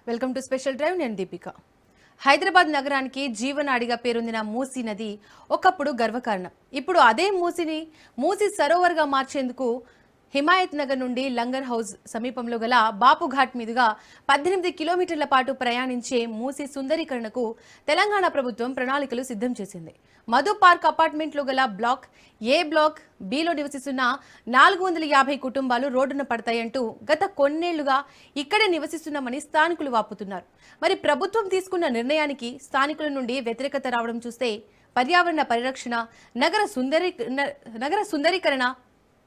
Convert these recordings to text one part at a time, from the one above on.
Welcome to special drive. నేను దీపిక. హైదరాబాద్ నగరానికి జీవనాడిగా పేరొందిన మూసీ నది ఒకప్పుడు గర్వకారణం. ఇప్పుడు అదే మూసీ సరోవర్గా మార్చేందుకు హిమాయత్ నగర్ నుండి లంగర్ హౌస్ సమీపంలో గల బాపుఘాట్ మీదుగా 18 కిలోమీటర్ల పాటు ప్రయాణించే మూసీ సుందరీకరణకు తెలంగాణ ప్రభుత్వం ప్రణాళికలు సిద్ధం చేసింది. మధు పార్క్ అపార్ట్మెంట్లో గల బ్లాక్ ఏ, బ్లాక్ బిలో నివసిస్తున్న 450 కుటుంబాలు రోడ్డున పడతాయంటూ గత కొన్నేళ్లుగా ఇక్కడే నివసిస్తున్నామని స్థానికులు వాపుతున్నారు. మరి ప్రభుత్వం తీసుకున్న నిర్ణయానికి స్థానికుల నుండి వ్యతిరేకత రావడం చూస్తే పర్యావరణ పరిరక్షణ, నగర సుందరీకరణ,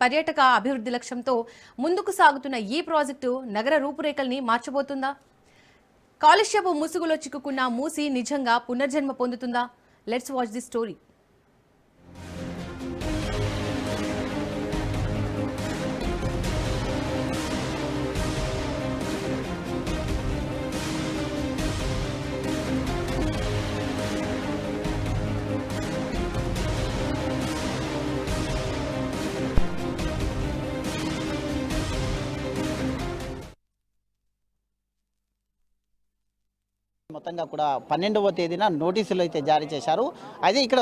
పర్యాటక అభివృద్ధి లక్ష్యంతో ముందుకు సాగుతున్న ఈ ప్రాజెక్టు నగర రూపురేఖల్ని మార్చబోతుందా? కాలుష్యపు ముసుగులో చిక్కుకున్న మూసీ నిజంగా పునర్జన్మ పొందుతుందా? Let's watch the story. మొత్తంగా కూడా 12వ తేదీన నోటీసులు అయితే జారీ చేశారు. అయితే ఇక్కడ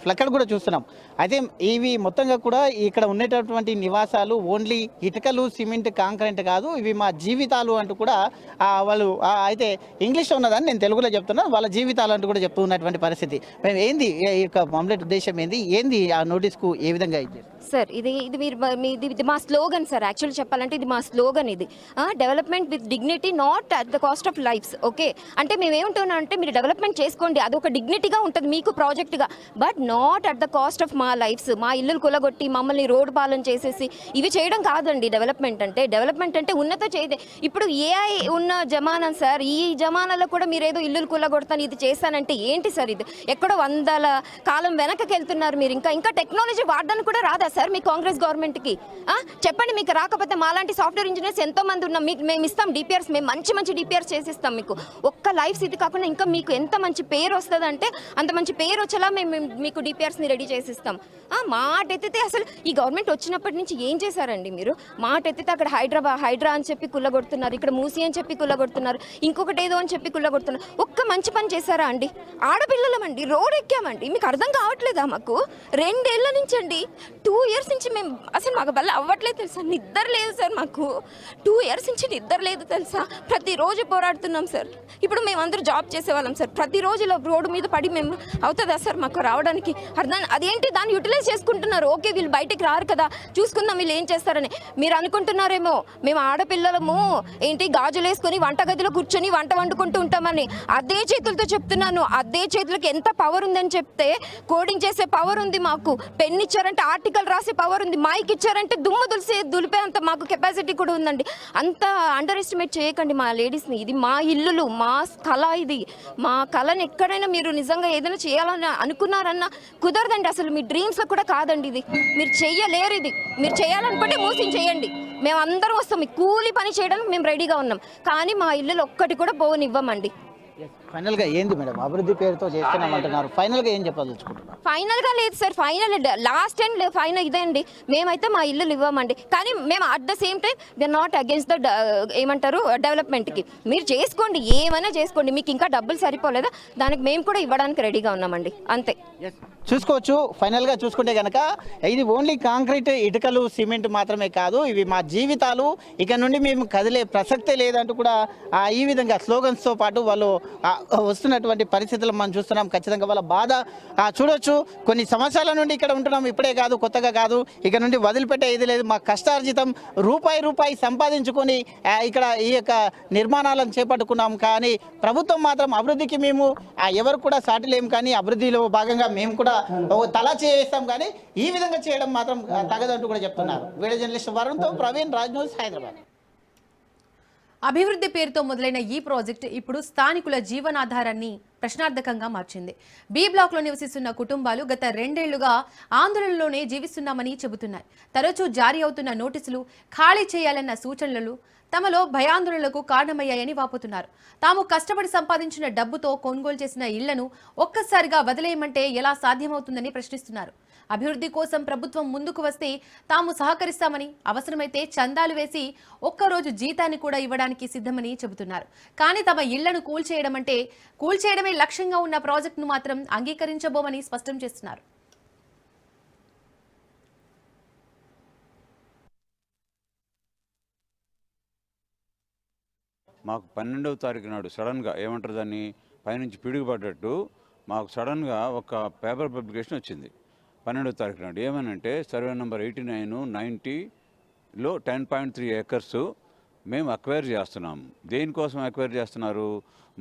ఫ్లక్కర్ కూడా చూస్తున్నాం. అయితే ఇవి మొత్తంగా కూడా ఇక్కడ ఉండేటటువంటి నివాసాలు ఓన్లీ ఇటుకలు, సిమెంట్, కాంక్రీట్ కాదు, ఇవి మా జీవితాలు అంటూ కూడా వాళ్ళు అయితే ఇంగ్లీష్లో ఉన్నదని నేను తెలుగులో చెప్తున్నాను, వాళ్ళ జీవితాలు అంటూ కూడా చెప్తూ ఉన్నటువంటి పరిస్థితి. మేము ఏంది ఈ యొక్క కంప్లీట్ ఉద్దేశం ఏంది ఆ నోటీస్కు ఏ విధంగా ఇది సార్? ఇది మా స్లోగన్ సార్. యాక్చువల్లీ చెప్పాలంటే ఇది మా స్లోగన్. ఇది development with dignity, not at the cost of lifes. Okay, అంటే మేము ఏమంటున్నాం అంటే మీరు డెవలప్మెంట్ చేసుకోండి, అదొక డిగ్నిటీగా ఉంటుంది మీకు ప్రాజెక్ట్గా, but not at the cost of మా లైఫ్స్. మా ఇల్లులు కులగొట్టి మమ్మల్ని రోడ్డు పాలన చేసేసి ఇవి చేయడం కాదండి డెవలప్మెంట్ అంటే. డెవలప్మెంట్ అంటే ఉన్నత చేయదే. ఇప్పుడు ఏఐ ఉన్న జమానా సార్, ఈ జమానాలో కూడా మీరేదో ఇల్లులు కులగొడతాను ఇది చేస్తానంటే ఏంటి సార్? ఇది ఎక్కడో 100ల కాలం వెనకకి వెళ్తున్నారు మీరు. ఇంకా టెక్నాలజీ వాడడానికి కూడా రాదా సార్ మీ కాంగ్రెస్ గవర్నమెంట్కి? చెప్పండి, మీకు రాకపోతే మాలాంటి సాఫ్ట్వేర్ ఇంజనీర్స్ ఎంతో మంది ఉన్నాం, మేము ఇస్తాం డిపిఆర్స్, మేము మంచి డిపిఆర్స్ చేసిస్తాం మీకు. ఒక్క లైఫ్ ఇది కాకుండా ఇంకా మీకు ఎంత మంచి పేరు వస్తుంది అంటే అంత మంచి పేరు వచ్చేలా మేము మీకు డిపిఆర్స్ని రెడీ చేసిస్తాం. మాట ఎత్తితే అసలు ఈ గవర్నమెంట్ వచ్చినప్పటి నుంచి ఏం చేశారండి మీరు? మాట ఎత్తితే అక్కడ హైడ్రా అని చెప్పి కుల్లగొడుతున్నారు, ఇక్కడ మూసీ అని చెప్పి కుల్లగొడుతున్నారు, ఇంకొకటి ఏదో అని చెప్పి కుల్లగొడుతున్నారు. ఒక్క మంచి పని చేశారా అండి? ఆడపిల్లలమండి, రోడ్ ఎక్కామండి, మీకు అర్థం కావట్లేదా? మాకు 2 ఏళ్ల నుంచి అండి, 2 ఇయర్స్ నుంచి మేము అసలు మాకు వల్ల అవ్వట్లేదు తెలుసా, నిద్ర లేదు సార్ మాకు. 2 ఇయర్స్ నుంచి నిద్ర లేదు తెలుసా, ప్రతిరోజు పోరాడుతున్నాం సార్. ఇప్పుడు మేమందరూ జాబ్ చేసేవాళ్ళం సార్, ప్రతిరోజు రోడ్డు మీద పడి మేము అవుతుందా సార్ మాకు రావడానికి? అదేంటి దాన్ని యూటిలైజ్ చేసుకుంటున్నారు. ఓకే, వీళ్ళు బయటికి రారు కదా, చూసుకుందాం వీళ్ళు ఏం చేస్తారని మీరు అనుకుంటున్నారేమో. మేము ఆడపిల్లలము ఏంటి గాజులు వేసుకొని వంటగదిలో కూర్చొని వంట వండుకుంటూ ఉంటామని. అదే చేతులతో చెప్తున్నాను, అదే చేతులకి ఎంత పవర్ ఉందని చెప్తే, కోడింగ్ చేసే పవర్ ఉంది మాకు, పెన్ ఇచ్చారంటే ఆర్టికల్ రాసే పవర్ ఉంది, మైక్ ఇచ్చారంటే దుమ్ము దులిపే అంత మాకు కెపాసిటీ కూడా ఉందండి. అంత అండర్ ఎస్టిమేట్ చేయకండి మా లేడీస్ని. ఇది మా ఇల్లులు, మా కళ, ఇది మా కళని ఎక్కడైనా మీరు నిజంగా ఏదైనా చేయాలని అనుకున్నారన్నా కుదరదండి. అసలు మీ డ్రీమ్స్లో కూడా కాదండి ఇది, మీరు చెయ్యలేరు. ఇది మీరు చేయాలనుకుంటే మూసి చేయండి, మేము అందరం వస్తాం, మీ కూలి పని చేయడానికి మేము రెడీగా ఉన్నాం, కానీ మా ఇల్లులు ఒక్కటి కూడా పోనివ్వమండి. ఫైనల్గా ఏంది మేడం, అభివృద్ధి పేరుతో చేస్తున్నామంటున్నారు, ఫైనల్గా ఏం చెప్పదలుచుకుంటున్నారు? ఫైనల్గా లేదు sir, final last and final ఇదే అండి. మేమైతే మా ఇల్లులు ఇవ్వమండి, కానీ మేము at the same time we are not against the ఏమంటారు డెవలప్మెంట్కి. మీరు చేసుకోండి, ఏమైనా చేసుకోండి, మీకు ఇంకా డబ్బులు సరిపోలేదా దానికి మేము కూడా ఇవ్వడానికి రెడీగా ఉన్నామండి, అంతే. చూసుకోవచ్చు. ఫైనల్గా చూసుకుంటే కనుక ఇది ఓన్లీ కాంక్రీట్, ఇటుకలు, సిమెంట్ మాత్రమే కాదు, ఇవి మా జీవితాలు, ఇక నుండి మేము కదిలే ప్రసక్తే లేదంటూ కూడా ఈ విధంగా స్లోగన్స్తో పాటు వాళ్ళు వస్తున్నటువంటి పరిస్థితులు మనం చూస్తున్నాం. ఖచ్చితంగా వాళ్ళ బాధ చూడొచ్చు. కొన్ని సంవత్సరాల నుండి ఇక్కడ ఉంటున్నాం, ఇప్పుడే కాదు, కొత్తగా కాదు, ఇక నుండి వదిలిపెట్టే ఇది లేదు. మా కష్టార్జితం రూపాయి సంపాదించుకొని ఇక్కడ ఈ యొక్క నిర్మాణాలను చేపట్టుకున్నాం, కానీ ప్రభుత్వం మాత్రం అభివృద్ధికి మేము ఎవరు కూడా సాటిలేము, కానీ అభివృద్ధిలో భాగంగా మేము కూడా తలా చేస్తాం, కానీ ఈ విధంగా చేయడం మాత్రం తగదంటూ కూడా చెప్తున్నారు. వీడియో జర్నలిస్ట్ వరుణ్తో ప్రవీణ్, రాజ్ న్యూస్, హైదరాబాద్. అభివృద్ధి పేరుతో మొదలైన ఈ ప్రాజెక్టు ఇప్పుడు స్థానికుల జీవనాధారాన్ని ప్రశ్నార్థకంగా మార్చింది. బి బ్లాక్లో నివసిస్తున్న కుటుంబాలు గత 2 ఏళ్లుగా ఆందోళనలోనే జీవిస్తున్నామని చెబుతున్నాయి. తరచూ జారీ అవుతున్న నోటీసులు, ఖాళీ చేయాలన్న సూచనలు తమలో భయాందోళనలకు కారణమయ్యాయని వాపోతున్నారు. తాము కష్టపడి సంపాదించిన డబ్బుతో కొనుగోలు చేసిన ఇళ్లను ఒక్కసారిగా వదిలేయమంటే ఎలా సాధ్యమవుతుందని ప్రశ్నిస్తున్నారు. అభివృద్ధి కోసం ప్రభుత్వం ముందుకు వస్తే తాము సహకరిస్తామని, అవసరమైతే చందాలు వేసి ఒక్కరోజు జీతాన్ని కూడా ఇవ్వడానికి సిద్ధమని చెబుతున్నారు. కానీ తమ ఇళ్లను కూల్చేయడమే లక్ష్యంగా ఉన్న ప్రాజెక్టును మాత్రం అంగీకరించబోమని స్పష్టం చేస్తున్నారు. మాకు 12వ తారీఖు నాడు సడన్గా ఏమంటారు దాన్ని పైనుంచి పిడుగుపడ్డట్టు మాకు సడన్గా ఒక పేపర్ పబ్లికేషన్ వచ్చింది 12వ తారీఖు నాడు. ఏమనంటే సర్వే నెంబర్ 89, 90లో 10.3 acres మేము అక్వైర్ చేస్తున్నాము. దేనికోసం అక్వైర్ చేస్తున్నారు?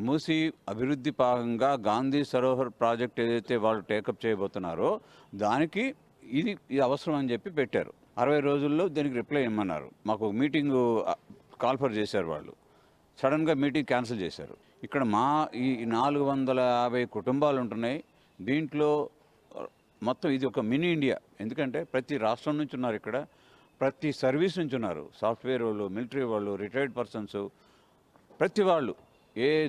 మూసీ అభివృద్ధి భాగంగా గాంధీ సరోవర్ ప్రాజెక్ట్ ఏదైతే వాళ్ళు టేకప్ చేయబోతున్నారో దానికి ఇది అవసరం అని చెప్పి పెట్టారు. 60 రోజుల్లో దీనికి రిప్లై ఇమ్మన్నారు. మాకు మీటింగు కాల్ఫర్ చేశారు వాళ్ళు. సడన్గా మీటింగ్ క్యాన్సిల్ చేశారు. ఇక్కడ మా ఈ 450 కుటుంబాలు ఉంటున్నాయి. దీంట్లో మొత్తం ఇది ఒక మినీ ఇండియా. ఎందుకంటే ప్రతి రాష్ట్రం నుంచి ఉన్నారు ఇక్కడ, ప్రతి సర్వీస్ నుంచి ఉన్నారు. సాఫ్ట్వేర్ వాళ్ళు, మిలిటరీ వాళ్ళు, రిటైర్డ్ పర్సన్స్, ప్రతి వాళ్ళు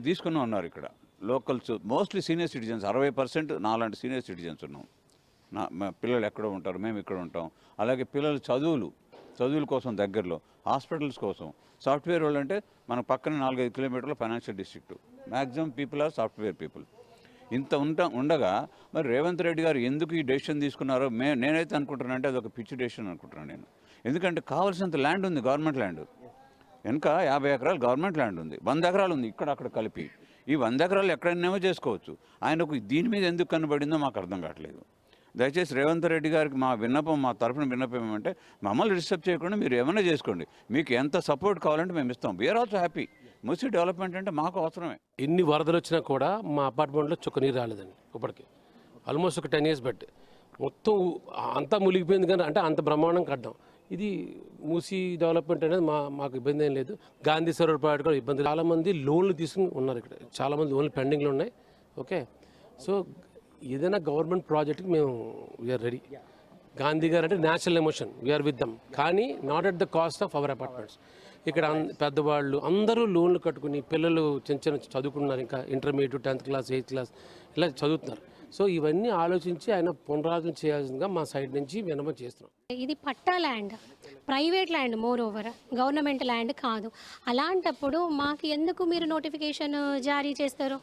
తీసుకున్నా ఉన్నారు ఇక్కడ. Locals, mostly senior citizens. 60% నాలాంటి సీనియర్ సిటిజన్స్ ఉన్నాం. మా పిల్లలు ఎక్కడో ఉంటారు, మేము ఇక్కడ ఉంటాం. అలాగే పిల్లల చదువుల కోసం దగ్గరలో, హాస్పిటల్స్ కోసం. సాఫ్ట్వేర్ వాళ్ళు అంటే మన పక్కన 4-5 కిలోమీటర్ల financial district. Maximum people are software people. ఇంత ఉండగా మరి రేవంత్ రెడ్డి గారు ఎందుకు ఈ డెసిషన్ తీసుకున్నారో నేనైతే అనుకుంటున్నాను అంటే అదొక పిచ్చి డెసిషన్ అనుకుంటున్నాను నేను. ఎందుకంటే కావాల్సినంత ల్యాండ్ ఉంది, గవర్నమెంట్ ల్యాండ్. వెనక 50 ఎకరాలు గవర్నమెంట్ ల్యాండ్ ఉంది, 100 ఎకరాలు ఉంది ఇక్కడ అక్కడ కలిపి. ఈ 100 ఎకరాలు ఎక్కడైనా చేసుకోవచ్చు. ఆయనకు దీని మీద ఎందుకు కనబడిందో మాకు అర్థం కావట్లేదు. దయచేసి రేవంత్ రెడ్డి గారికి మా తరఫున విన్నపం ఏమంటే మమ్మల్ని డిస్టర్బ్ చేయకుండా మీరు ఏమైనా చేసుకోండి. మీకు ఎంత సపోర్ట్ కావాలంటే మేము ఇస్తాం. We are also happy. Musi development అంటే మాకు అవసరమే. ఎన్ని వరదలు వచ్చినా కూడా మా అపార్ట్మెంట్లో చుక్క నీరు రాలేదండి ఇప్పటికి. ఆల్మోస్ట్ ఒక 10 years బట్టి మొత్తం అంతా మునిగిపోయింది. కానీ అంటే అంత బ్రహ్మాండం కట్టాం. ఇది మూసీ డెవలప్మెంట్ అనేది మాకు ఇబ్బంది ఏం లేదు. గాంధీ సరోవర్ ప్రాజెక్ట్ కూడా ఇబ్బంది. చాలామంది లోన్లు తీసుకుని ఉన్నారు ఇక్కడ. చాలామంది లోన్లు పెండింగ్లో ఉన్నాయి. ఓకే, సో ఏదైనా గవర్నమెంట్ ప్రాజెక్ట్కి మేము వీఆర్ రెడీ. గాంధీ గారు అంటే national emotion, we are with them. కానీ not at the cost of our apartments. ఇక్కడ పెద్దవాళ్ళు అందరూ లోన్లు కట్టుకుని పిల్లలు చిన్న చదువుకున్నారు. ఇంకా intermediate, 10th class, 8th class ఇలా చదువుతున్నారు. సో ఇవన్నీ ఆలోచించి ఆయన పునరాలోచన చేయాల్సిందిగా మా సైడ్ నుంచి విన్నపం చేస్తున్నాం. ఇది patta land, private land, moreover government land కాదు. అలాంటప్పుడు మాకు ఎందుకు మీరు నోటిఫికేషన్ జారీ చేస్తారు?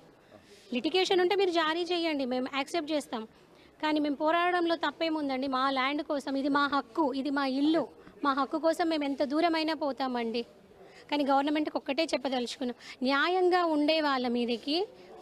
లిటిగేషన్ ఉంటే మీరు జారీ చేయండి, మేము యాక్సెప్ట్ చేస్తాం. కానీ మేము పోరాడడంలో తప్పేముందండి? మా ల్యాండ్ కోసం, ఇది మా హక్కు, ఇది మా ఇల్లు. మా హక్కు కోసం మేము ఎంత దూరమైనా పోతామండి. కానీ గవర్నమెంట్కి ఒక్కటే చెప్పదలుచుకున్నాం, న్యాయంగా ఉండే వాళ్ళ మీదకి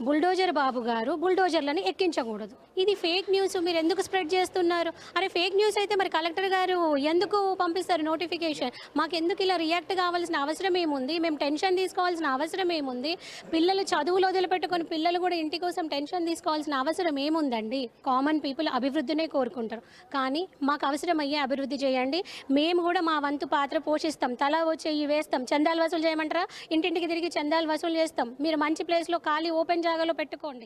బుల్డోజర్ బాబు గారు బుల్డోజర్లను ఎక్కించకూడదు. ఇది ఫేక్ న్యూస్, మీరు ఎందుకు స్ప్రెడ్ చేస్తున్నారు? అరే ఫేక్ న్యూస్ అయితే మరి కలెక్టర్ గారు ఎందుకు పంపిస్తారు నోటిఫికేషన్? మాకు ఎందుకు ఇలా రియాక్ట్ కావాల్సిన అవసరం ఏముంది? మేము టెన్షన్ తీసుకోవాల్సిన అవసరం ఏముంది? పిల్లలు చదువులు వదిలిపెట్టుకొని పిల్లలు కూడా ఇంటి కోసం టెన్షన్ తీసుకోవాల్సిన అవసరం ఏముందండి? కామన్ పీపుల్ అభివృద్ధినే కోరుకుంటారు. కానీ మాకు అవసరం అయ్యే అభివృద్ధి చేయండి. మేము కూడా మా వంతు పాత్ర పోషిస్తాం, తలా వచ్చి వేస్తాం. చందాలు వసూలు చేయమంటారా? ఇంటింటికి తిరిగి చందాలు వసూలు చేస్తాం. మీరు మంచి ప్లేస్లో ఖాళీ ఓపెన్ జాగాలో పెట్టుకోండి.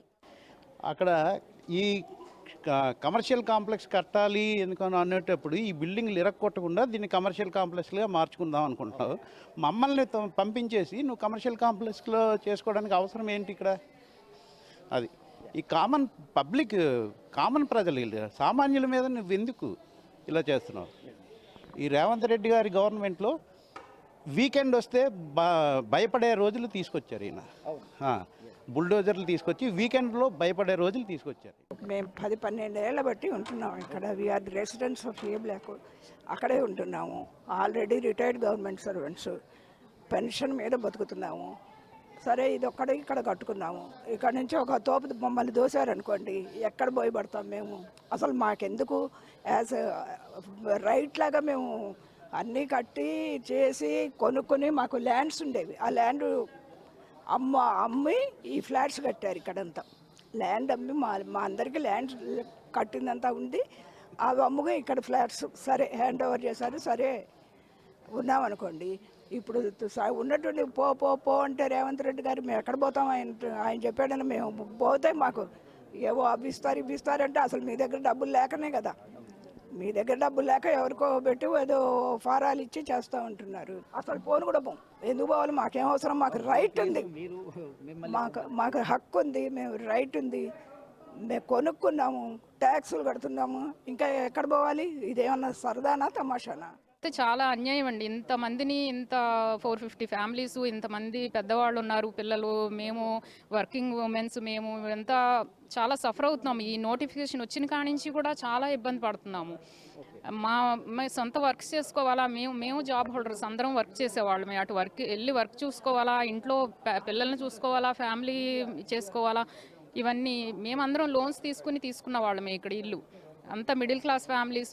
అక్కడ ఈ కమర్షియల్ కాంప్లెక్స్ కట్టాలి ఎందుకని అనేటప్పుడు ఈ బిల్డింగ్లు ఇరక్కొట్టకుండా దీన్ని కమర్షియల్ కాంప్లెక్స్గా మార్చుకుందాం అనుకుంటున్నావు. మమ్మల్ని పంపించేసి నువ్వు కమర్షియల్ కాంప్లెక్స్లో చేసుకోవడానికి అవసరం ఏంటి ఇక్కడ? అది ఈ కామన్ ప్రజలు, సామాన్యుల మీద నువ్వు ఎందుకు ఇలా చేస్తున్నావు? ఈ రేవంత్ రెడ్డి గారి గవర్నమెంట్లో వీకెండ్ వస్తే భయపడే రోజులు తీసుకొచ్చారు ఈయన. బుల్డోజర్లు తీసుకొచ్చి వీకెండ్లో భయపడే రోజులు తీసుకొచ్చారు. మేము 10-12 ఏళ్ళ బట్టి ఉంటున్నాము ఇక్కడ. We are the residents of A block. అక్కడే ఉంటున్నాము. Already retired government servants, pension మీద బతుకుతున్నాము. సరే ఇది ఒక్కడే ఇక్కడ కట్టుకున్నాము. ఇక్కడ నుంచి ఒక తోపు మమ్మల్ని దోశారనుకోండి, ఎక్కడ పోయి పడతాం మేము? అసలు మాకెందుకు? యాజ్ రైట్ లాగా మేము అన్నీ కట్టి చేసి కొనుక్కొని, మాకు ల్యాండ్స్ ఉండేవి. ఆ ల్యాండ్ అమ్మి ఈ ఫ్లాట్స్ కట్టారు. ఇక్కడంతా ల్యాండ్ అమ్మి మా అందరికీ ల్యాండ్ కట్టిందంతా ఉంది. అవి అమ్ముగా ఇక్కడ ఫ్లాట్స్ సరే హ్యాండ్ ఓవర్ చేశారు. సరే ఉన్నామనుకోండి, ఇప్పుడు ఉన్నటువంటి పో పో పో అంటే రేవంత్ రెడ్డి గారు మేము ఎక్కడ పోతాం, ఆయన చెప్పాడని మేము పోతే మాకు ఏవో అవి ఇస్తారంటే అసలు మీ దగ్గర డబ్బులు లేకనే కదా. మీ దగ్గర డబ్బులు లేక ఎవరికో పెట్టి ఏదో ఫారాలు ఇచ్చి చేస్తూ ఉంటున్నారు. అసలు పోను కూడా పోం. ఎందుకు పోవాలి? మాకేం అవసరం? మాకు రైట్ ఉంది, మాకు హక్కు ఉంది, మేము రైట్ ఉంది, మేము కొనుక్కున్నాము, ట్యాక్సులు కడుతున్నాము. ఇంకా ఎక్కడ పోవాలి? ఇదేమన్నా సరదానా తమాషానా? చాలా అన్యాయం అండి. ఇంతమందిని, ఇంత 450 ఫ్యామిలీస్, ఇంతమంది పెద్దవాళ్ళు ఉన్నారు, పిల్లలు, మేము వర్కింగ్ ఉమెన్స్, మేము ఎంత చాలా సఫర్ అవుతున్నాము. ఈ నోటిఫికేషన్ వచ్చిన కాడి నుంచి కూడా చాలా ఇబ్బంది పడుతున్నాము. మా సొంత వర్క్ చేసుకోవాలా, మేము జాబ్ హోల్డర్స్ అందరం వర్క్ చేసేవాళ్ళమే. అటు వర్క్ చూసుకోవాలా, ఇంట్లో పిల్లల్ని చూసుకోవాలా, ఫ్యామిలీ చేసుకోవాలా, ఇవన్నీ మేమందరం లోన్స్ తీసుకున్న వాళ్ళమే. ఇక్కడ ఇల్లు అంతా మిడిల్ క్లాస్ ఫ్యామిలీస్,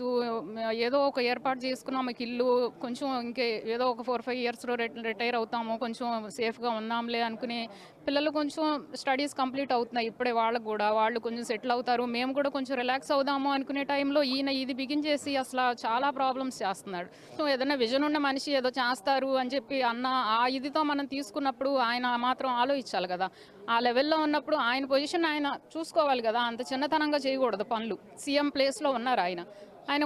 ఏదో ఒక ఏర్పాటు చేసుకున్నాం. మాకు ఇల్లు కొంచెం ఇంకే ఏదో ఒక 4-5 ఇయర్స్లో రిటైర్ అవుతాము, కొంచెం సేఫ్గా ఉన్నాంలే అనుకునే పిల్లలు కొంచెం స్టడీస్ కంప్లీట్ అవుతున్నాయి ఇప్పుడే. వాళ్ళు కొంచెం సెటిల్ అవుతారు, మేము కూడా కొంచెం రిలాక్స్ అవుదాము అనుకునే టైంలో ఈయన ఇది బిగిన్ చేసి అసలు చాలా ప్రాబ్లమ్స్ చేస్తున్నాడు. సో ఏదైనా విజన్ ఉన్న మనిషి ఏదో చేస్తారు అని చెప్పి ఆ ఇదితో మనం తీసుకున్నప్పుడు ఆయన మాత్రం ఆలోచించాలి కదా. ఆ లెవెల్లో ఉన్నప్పుడు ఆయన పొజిషన్ ఆయన చూసుకోవాలి కదా. అంత చిన్నతనంగా చేయకూడదు పనులు. సీఎం ప్లేస్లో ఉన్నారు ఆయన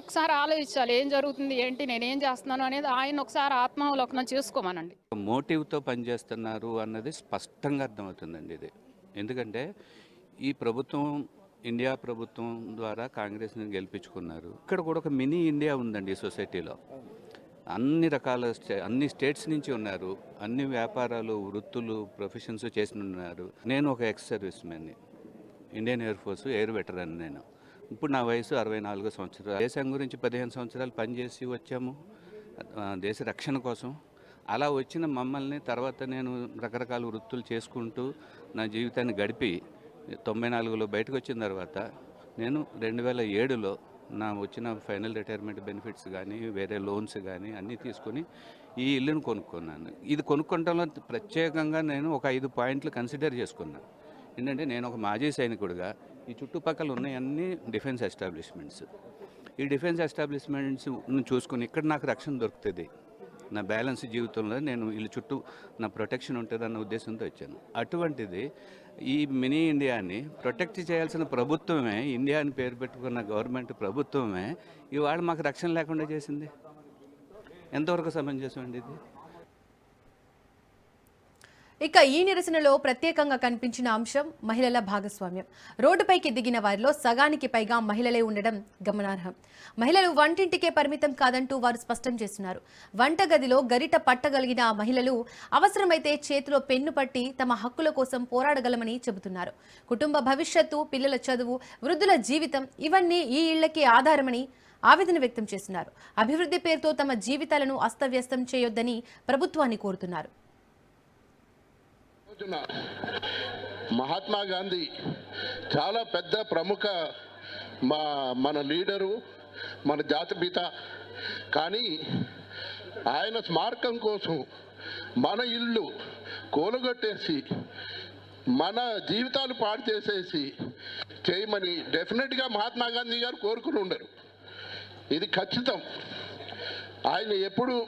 ఒకసారి ఆలోచించాలి, ఏం జరుగుతుంది, ఏంటి, నేనేం చేస్తున్నాను అనేది ఆయన ఒకసారి ఆత్మావలోకనం చేసుకోమనండి. మోటివ్తో పనిచేస్తున్నారు అన్నది స్పష్టంగా అర్థమవుతుందండి ఇది. ఎందుకంటే ఈ ప్రభుత్వం, ఇండియా ప్రభుత్వం ద్వారా కాంగ్రెస్ని గెలిపించుకున్నారు. ఇక్కడ కూడా ఒక మినీ ఇండియా ఉందండి ఈ సొసైటీలో. అన్ని రకాల అన్ని స్టేట్స్ నుంచి ఉన్నారు, అన్ని వ్యాపారాలు, వృత్తులు, ప్రొఫెషన్స్ చేసి ఉన్నారు. నేను ఒక ఎక్స్ సర్వీస్ మ్యాన్ని, Indian Air Force air veteran. నేను ఇప్పుడు నా వయసు 64 సంవత్సరాలు. దేశం గురించి 15 సంవత్సరాలు పనిచేసి వచ్చాము దేశ రక్షణ కోసం. అలా వచ్చిన మమ్మల్ని తర్వాత నేను రకరకాల వృత్తులు చేసుకుంటూ నా జీవితాన్ని గడిపి 94లో బయటకు వచ్చిన తర్వాత నేను 2007లో నా వచ్చిన ఫైనల్ రిటైర్మెంట్ బెనిఫిట్స్ కానీ వేరే లోన్స్ కానీ అన్నీ తీసుకొని ఈ ఇల్లును కొనుక్కున్నాను. ఇది కొనుక్కోవడంలో ప్రత్యేకంగా నేను ఒక 5 పాయింట్లు కన్సిడర్ చేసుకున్నాను. ఏంటంటే నేను ఒక మాజీ సైనికుడిగా ఈ చుట్టుపక్కల ఉన్నాయన్నీ డిఫెన్స్ ఎస్టాబ్లిష్మెంట్స్. ఈ డిఫెన్స్ ఎస్టాబ్లిష్మెంట్స్ చూసుకుని ఇక్కడ నాకు రక్షణ దొరుకుతుంది, నా బ్యాలెన్స్ జీవితంలో నేను వీళ్ళ చుట్టూ నా ప్రొటెక్షన్ ఉంటుంది అన్న ఉద్దేశంతో వచ్చాను. అటువంటిది ఈ మినీ ఇండియాని ప్రొటెక్ట్ చేయాల్సిన ప్రభుత్వమే, ఇండియా అని పేరు పెట్టుకున్న గవర్నమెంట్ ప్రభుత్వమే ఇవాళ మాకు రక్షణ లేకుండా చేసింది. ఎంతవరకు సమంజసం అండి ఇది? ఇక ఈ నిరసనలో ప్రత్యేకంగా కనిపించిన అంశం మహిళల భాగస్వామ్యం. రోడ్డుపైకి దిగిన వారిలో సగానికి పైగా మహిళలే ఉండడం గమనార్హం. మహిళలు వంటింటికే పరిమితం కాదంటూ వారు స్పష్టం చేస్తున్నారు. వంటగదిలో గరిట పట్టగలిగిన ఆ మహిళలు అవసరమైతే చేతిలో పెన్ను పట్టి తమ హక్కుల కోసం పోరాడగలమని చెబుతున్నారు. కుటుంబ భవిష్యత్తు, పిల్లల చదువు, వృద్ధుల జీవితం ఇవన్నీ ఈ ఇళ్లకే ఆధారమని ఆవేదన వ్యక్తం చేస్తున్నారు. అభివృద్ధి పేరుతో తమ జీవితాలను అస్తవ్యస్తం చేయొద్దని ప్రభుత్వాన్ని కోరుతున్నారు. మహాత్మా గాంధీ చాలా పెద్ద ప్రముఖ మన లీడరు, మన జాతిపిత. కానీ ఆయన స్మారకం కోసం మన ఇల్లు కూలగొట్టేసి మన జీవితాలు పాడు చేసేసి చేయమని డెఫినెట్గా మహాత్మా గాంధీ గారు కోరుకుని ఉండరు. ఇది ఖచ్చితం. ఆయన ఎప్పుడు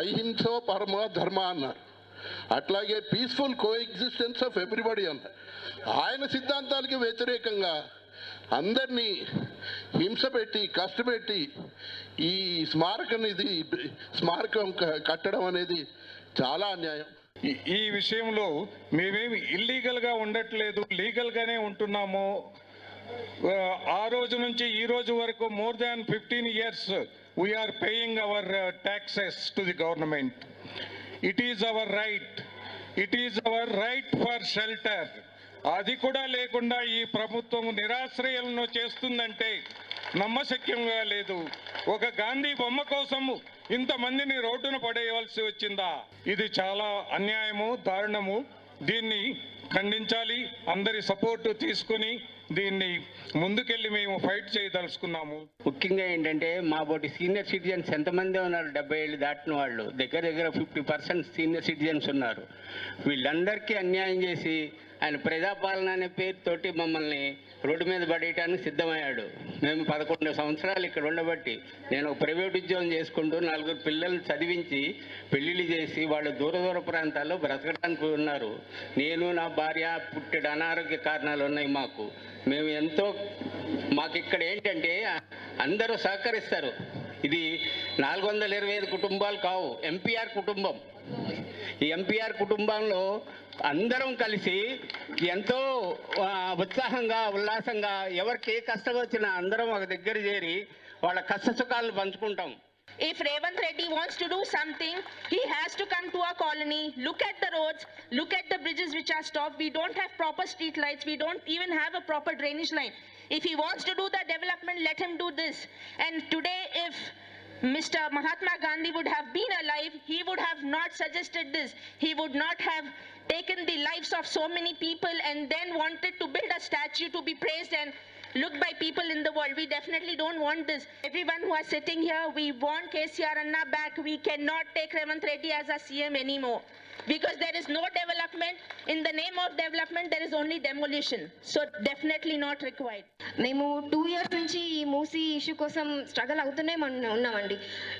అహింసో పరమో ధర్మ అన్నారు. అట్లాగే peaceful co existence of everybody అన్నారు. ఆయన సిద్ధాంతాలకి వ్యతిరేకంగా అందరినీ హింస పెట్టి కష్టపెట్టి ఈ స్మారకం కట్టడం అనేది చాలా అన్యాయం. ఈ విషయంలో మేమేమి ఇల్లీగల్గా ఉండట్లేదు, లీగల్గానే ఉంటున్నాము. ఆ రోజు నుంచి ఈ రోజు వరకు more than 15 years we are paying our taxes to the government. It is our right. It is our right for shelter. అది కూడా లేకుండా ఈ ప్రభుత్వం నిరాశ్రయాలను చేస్తుందంటే నమ్మశక్యంగా లేదు. ఒక గాంధీ బొమ్మ కోసం ఇంతమందిని రోడ్డున పడేయవలసి వచ్చిందా? ఇది చాలా అన్యాయము, దారుణము. దీన్ని ఖండించాలి. అందరి సపోర్టు తీసుకుని దీన్ని ముందుకెళ్ళి మేము ఫైట్ చేయదలుచుకున్నాము. ముఖ్యంగా ఏంటంటే మా బోటి సీనియర్ సిటిజన్స్ ఎంతమంది ఉన్నారు, 70 ఏళ్ళు దాటిన వాళ్ళు దగ్గర 50% సీనియర్ సిటిజన్స్ ఉన్నారు. వీళ్ళందరికీ అన్యాయం చేసి ఆయన ప్రజాపాలన అనే పేరుతోటి మమ్మల్ని రోడ్డు మీద పడేయటానికి సిద్ధమయ్యాడు. మేము 11 సంవత్సరాలు ఇక్కడ ఉండబట్టి నేను ఒక ప్రైవేట్ ఉద్యోగం చేసుకుంటూ 4 పిల్లలు చదివించి పెళ్ళిళ్ళు చేసి వాళ్ళు దూర ప్రాంతాల్లో బ్రతకడానికి ఉన్నారు. నేను నా భార్య పుట్టిన అనారోగ్య కారణాలు ఉన్నాయి మాకు. మేము మాకు ఇక్కడ ఏంటంటే అందరూ సహకరిస్తారు. ఇది 425 కుటుంబాలు కావు, ఎంపీఆర్ కుటుంబం. ఈ ఎంపీఆర్ కుటుంబంలో అందరం కలిసి ఎంతో ఉత్సాహంగా ఉల్లాసంగా ఎవరికి ఏ కష్టం వచ్చినా అందరం ఒక దగ్గర చేరి వాళ్ళ కష్ట సుఖాలను పంచుకుంటాం. If Revanth Reddy wants to do something, he has to come to our colony, look at the roads, look at the bridges which are stopped. We don't have proper street lights. We don't even have a proper drainage line. If he wants to do the development, let him do this. And today, if Mr. Mahatma Gandhi would have been alive, he would have not suggested this. He would not have taken the lives of so many people and then wanted to build a statue to be praised and looked by people in the world. We definitely don't want this. Everyone who are sitting here, we want KCR Anna back. We cannot take Revanth Reddy as our CM anymore. Because there is no development. In the name of development, there is only demolition. So definitely not required. మేము 2 years నుంచి ఈ Musi issue కోసం struggle అవుతూనే ఉన్నామండి.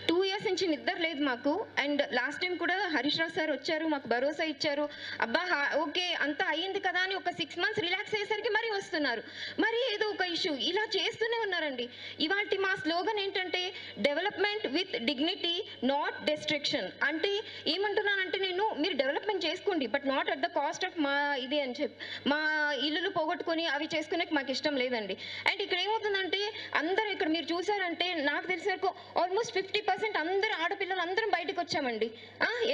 2 years నుంచి నిద్ర లేదు మాకు. అండ్ లాస్ట్ టైం కూడా హరీష్ రావు సార్ వచ్చారు, మాకు భరోసా ఇచ్చారు. అబ్బా ఓకే అంతా అయ్యింది కదా అని ఒక 6 months రిలాక్స్ అయ్యేసరికి మరీ వస్తున్నారు, మరి ఏదో ఒక ఇష్యూ ఇలా చేస్తూనే ఉన్నారండి. ఇవాళ మా స్లోగన్ ఏంటంటే డెవలప్మెంట్ విత్ డిగ్నిటీ, నాట్ డిస్ట్రిక్షన్. అంటే ఏమంటున్నానంటే నేను మీరు డెవలప్మెంట్ చేసుకోండి, but not at the cost of మా ఇది అని చెప్పి మా ఇల్లులు పోగొట్టుకొని అవి చేసుకునే మాకు ఇష్టం లేదండి. అండ్ ఇక్కడ ఏమవుతుందంటే అందరూ ఇక్కడ మీరు చూసారంటే నాకు తెలిసే వరకు ఆల్మోస్ట్ 50% అందరూ ఆడపిల్లలు అందరం బయటకు వచ్చామండి.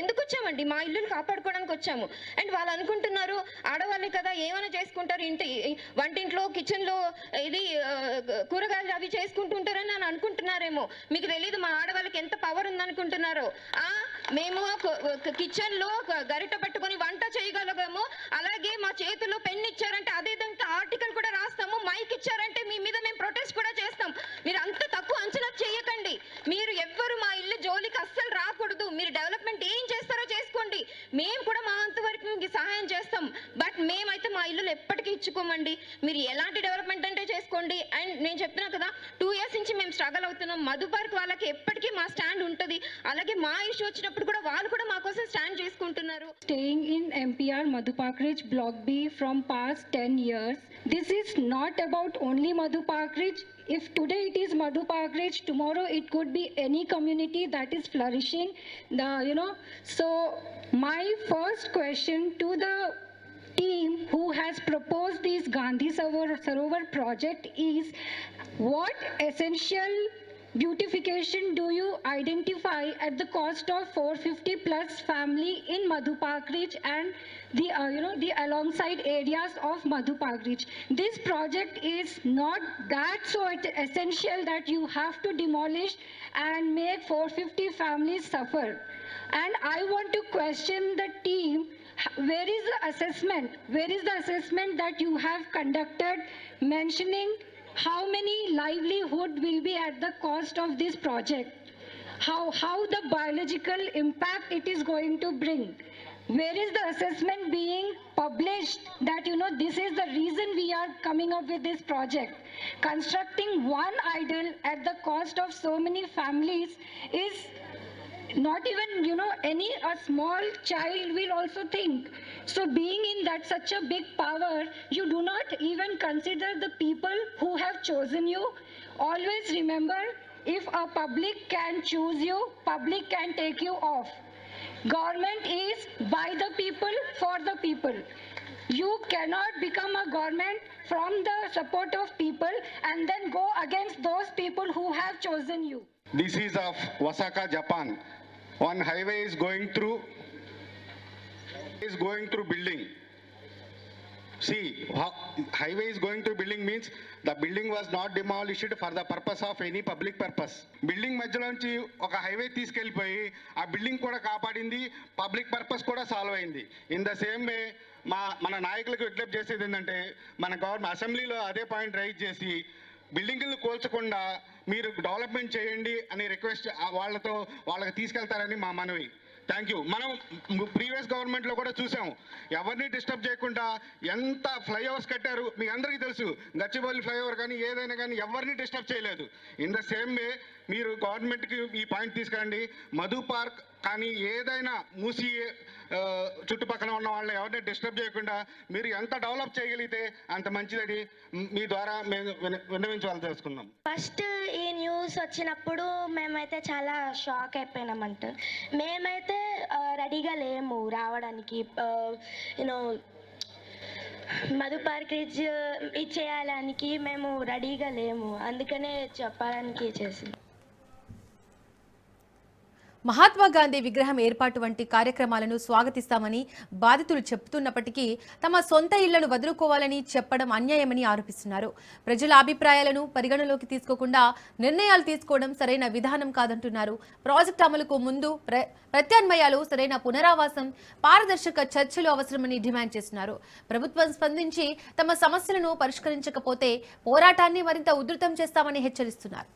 ఎందుకు వచ్చామండి? మా ఇల్లులు కాపాడుకోవడానికి వచ్చాము. అండ్ వాళ్ళు అనుకుంటున్నారు ఆడవాళ్ళే కదా ఏమైనా చేసుకుంటారు, ఇంటి వంటింట్లో కిచెన్లో ఇది కూరగాయలు అవి చేసుకుంటుంటారని అని అనుకుంటున్నారేమో. మీకు తెలియదు మా ఆడవాళ్ళకి ఎంత పవర్ ఉందనుకుంటున్నారో. మేము కిచెన్లో గరిట పట్టుకొని వంట చేయగలగము, అలాగే మా చేతిలో పెన్ ఇచ్చారంటే అదే దాంట్లో ఆర్టికల్ కూడా రాస్తాము, మైక్ ఇచ్చారంటే మీ మీద మేము ప్రొటెస్ట్ కూడా చేస్తాం. మీరు అంత తక్కువ అంచనా చేయకండి. మీరు ఎవ్వరు మా ఇల్లు జోలికి అస్సలు రాకూడదు. మీరు డెవలప్మెంట్ ఏం చేస్తారో చేసుకోండి, మేము కూడా మా అంతవరకు మీకు సహాయం చేస్తాం. బట్ మేమైతే మా ఇల్లులు ఎప్పటికీ ఇచ్చుకోమండి. మీరు ఎలాంటి డెవలప్మెంట్ అంటే చేసుకోండి. అండ్ నేను చెప్తున్నా కదా 2 years నుంచి మేము స్ట్రగల్ అవుతున్నాం. మధు పార్క్ వాళ్ళకి ఎప్పటికీ మా స్టాండ్ ఉంటుంది. అలాగే మా ఇష్యూ వచ్చినప్పుడు కూడా వాళ్ళు కూడా మా కోసం స్టాండ్ చేసుకుంటున్నారు. Staying in MPR Madhu Park Ridge Block B from past 10 years. This is not about only Madhu Park Ridge. If today it is Madhu Park Ridge, tomorrow it could be any community that is flourishing. So my first question to the team who has proposed this Gandhi Sarovar project is, what essential beautification do you identify at the cost of 450 plus family in Madhu Park Ridge and the alongside areas of Madhu Park Ridge? This project is not that so essential that you have to demolish and make 450 families suffer. And I want to question the team, where is the assessment? Where is the assessment that you have conducted mentioning how many livelihood will be at the cost of this project? How the biological impact it is going to bring? Where is the assessment being published that this is the reason we are coming up with this project? Constructing one idol at the cost of so many families is not even a small child will also think. So being in that such a big power, you do not even consider the people who have chosen you. Always remember, if a public can choose you, public can take you off. Government is by the people, for the people. You cannot become a government from the support of people and then go against those people who have chosen you. This is of Osaka, Japan. One highway is going through building. See, highway is going through building means the building was not demolished for the purpose of any public purpose. Building మధ్యలోంచి ఒక highway తీసుకెళ్ళిపోయి ఆ building కూడా కాపాడింది, public purpose కూడా solve అయింది. In the same way మన నాయకులకు విజ్ఞప్తి చేసేది ఏంటంటే, మన గవర్నమెంట్ అసెంబ్లీలో అదే పాయింట్ రైజ్ చేసి బిల్డింగులు కూల్చకుండా మీరు డెవలప్మెంట్ చేయండి అని రిక్వెస్ట్ వాళ్ళకి తీసుకెళ్తారని మా మనవి. Thank you. మనం ప్రీవియస్ గవర్నమెంట్లో కూడా చూసాం, ఎవరిని డిస్టర్బ్ చేయకుండా ఎంత ఫ్లైఓవర్స్ కట్టారు మీకు అందరికీ తెలుసు. గచ్చిబౌలి ఫ్లైఓవర్ కానీ ఏదైనా కానీ ఎవరిని డిస్టర్బ్ చేయలేదు. ఇన్ ద సేమ్ వే మీరు గవర్నమెంట్కి ఈ పాయింట్ తీసుకురండి. మధు పార్క్ కానీ ఏదైనా మూసి చుట్టుపక్కల ఉన్న వాళ్ళని ఎవరిని డిస్టర్బ్ చేయకుండా మీరు ఎంత డెవలప్ చేయగలిగితే అంత మంచిదని మీ ద్వారా మేము విన్నవించాలని తెలుసుకున్నాం. ఫస్ట్ ఈ న్యూస్ వచ్చినప్పుడు మేమైతే చాలా షాక్ అయిపోయినామంట. మేమైతే రెడీగా లేము రావడానికి. యూనో మధు పార్క్ ఇచ్చేయాలని మేము రెడీగా లేము, అందుకనే చెప్పడానికి చేసింది. మహాత్మా గాంధీ విగ్రహం ఏర్పాటు వంటి కార్యక్రమాలను స్వాగతిస్తామని బాధితులు చెబుతున్నప్పటికీ తమ సొంత ఇళ్లను వదులుకోవాలని చెప్పడం అన్యాయమని ఆరోపిస్తున్నారు. ప్రజల అభిప్రాయాలను పరిగణలోకి తీసుకోకుండా నిర్ణయాలు తీసుకోవడం సరైన విధానం కాదంటున్నారు. ప్రాజెక్టు అమలుకు ముందు ప్రత్యామ్నాయాలు, సరైన పునరావాసం, పారదర్శక చర్చలు అవసరమని డిమాండ్ చేస్తున్నారు. ప్రభుత్వం స్పందించి తమ సమస్యలను పరిష్కరించకపోతే పోరాటాన్ని మరింత ఉధృతం చేస్తామని హెచ్చరిస్తున్నారు.